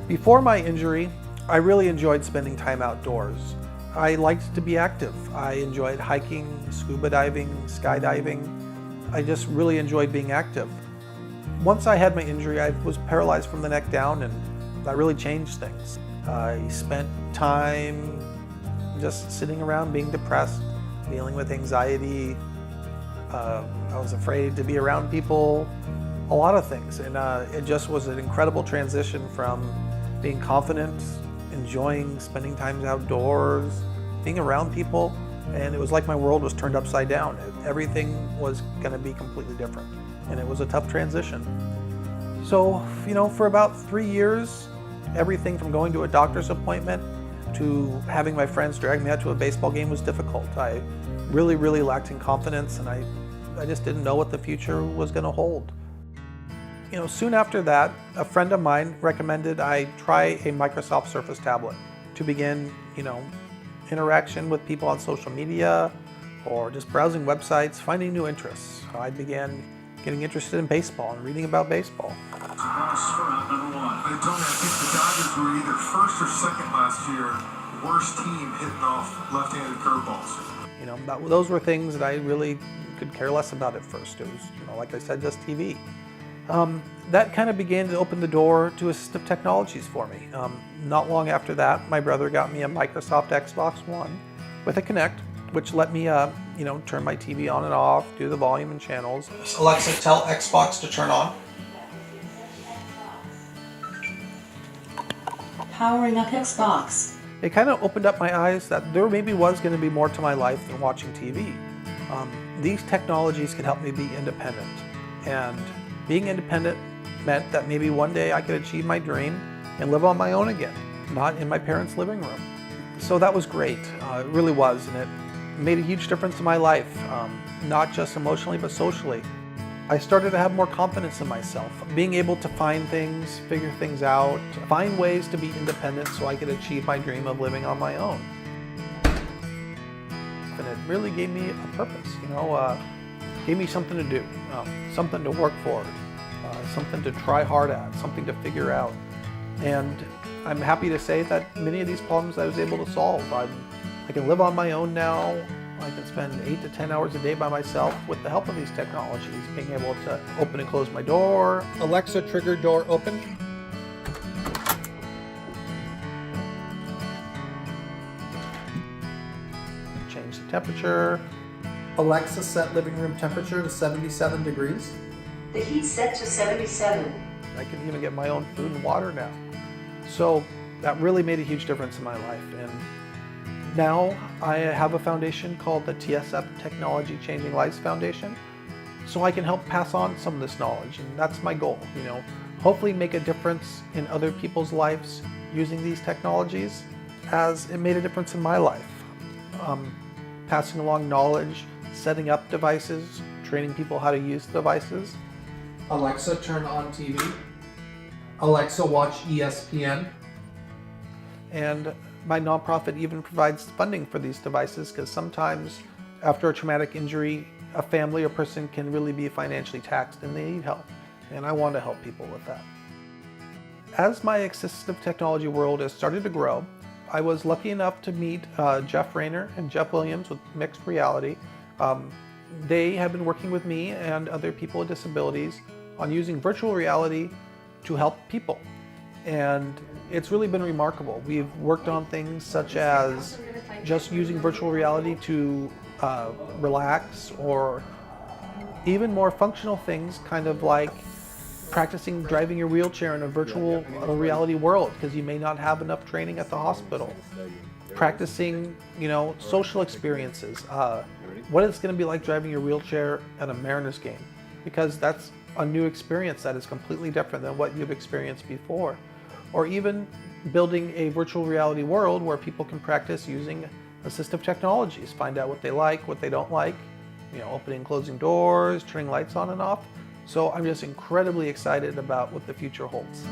Before my injury, I really enjoyed spending time outdoors. I liked to be active. I enjoyed hiking, scuba diving, skydiving. I just really enjoyed being active. Once I had my injury, I was paralyzed from the neck down, and that really changed things. I spent time just sitting around being depressed, dealing with anxiety. I was afraid to be around people, a lot of things. And it just was an incredible transition from being confident, enjoying spending time outdoors, being around people, and it was like my world was turned upside down. Everything was going to be completely different, and it was a tough transition. So, for about 3 years, everything from going to a doctor's appointment to having my friends drag me out to a baseball game was difficult. I really lacked in confidence, and I just didn't know what the future was going to hold. Soon after that, a friend of mine recommended I try a Microsoft Surface tablet to begin, interaction with people on social media or just browsing websites, finding new interests. I began getting interested in baseball and reading about baseball. Number one. They told me I think the Dodgers were either first or second last year, worst team hitting off left-handed curveballs. Those were things that I really could care less about at first. It was, like I said, just TV. That kind of began to open the door to assistive technologies for me. Not long after that, my brother got me a Microsoft Xbox One with a Kinect, which let me, turn my TV on and off, do the volume and channels. Alexa, tell Xbox to turn on. Powering up Xbox. It kind of opened up my eyes that there maybe was going to be more to my life than watching TV. These technologies could help me be independent, and being independent meant that maybe one day I could achieve my dream and live on my own again, not in my parents' living room. So that was great, it really was, and it made a huge difference in my life, not just emotionally but socially. I started to have more confidence in myself, being able to find things, figure things out, find ways to be independent so I could achieve my dream of living on my own. And it really gave me a purpose, gave me something to do, something to work for, something to try hard at, something to figure out. And I'm happy to say that many of these problems I was able to solve. I can live on my own now. I can spend 8 to 10 hours a day by myself with the help of these technologies, being able to open and close my door. Alexa, trigger door open. Change the temperature. Alexa, set living room temperature to 77 degrees. The heat's set to 77. I can even get my own food and water now. So that really made a huge difference in my life. And now I have a foundation called the TSF Technology Changing Lives Foundation. So I can help pass on some of this knowledge, and that's my goal, hopefully make a difference in other people's lives using these technologies as it made a difference in my life. Passing along knowledge, setting up devices, training people how to use devices. Alexa, turn on TV. Alexa, watch ESPN. And my nonprofit even provides funding for these devices, because sometimes after a traumatic injury, a family or person can really be financially taxed and they need help. And I want to help people with that. As my assistive technology world has started to grow, I was lucky enough to meet Jeff Rayner and Jeff Williams with Mixed Reality. They have been working with me and other people with disabilities on using virtual reality to help people. And it's really been remarkable. We've worked on things such as just using virtual reality to relax, or even more functional things, kind of like practicing driving your wheelchair in a virtual reality world because you may not have enough training at the hospital. Practicing, social experiences. What it's going to be like driving your wheelchair at a Mariners game, because that's a new experience that is completely different than what you've experienced before. Or even building a virtual reality world where people can practice using assistive technologies, find out what they like, what they don't like, opening and closing doors, turning lights on and off. So I'm just incredibly excited about what the future holds.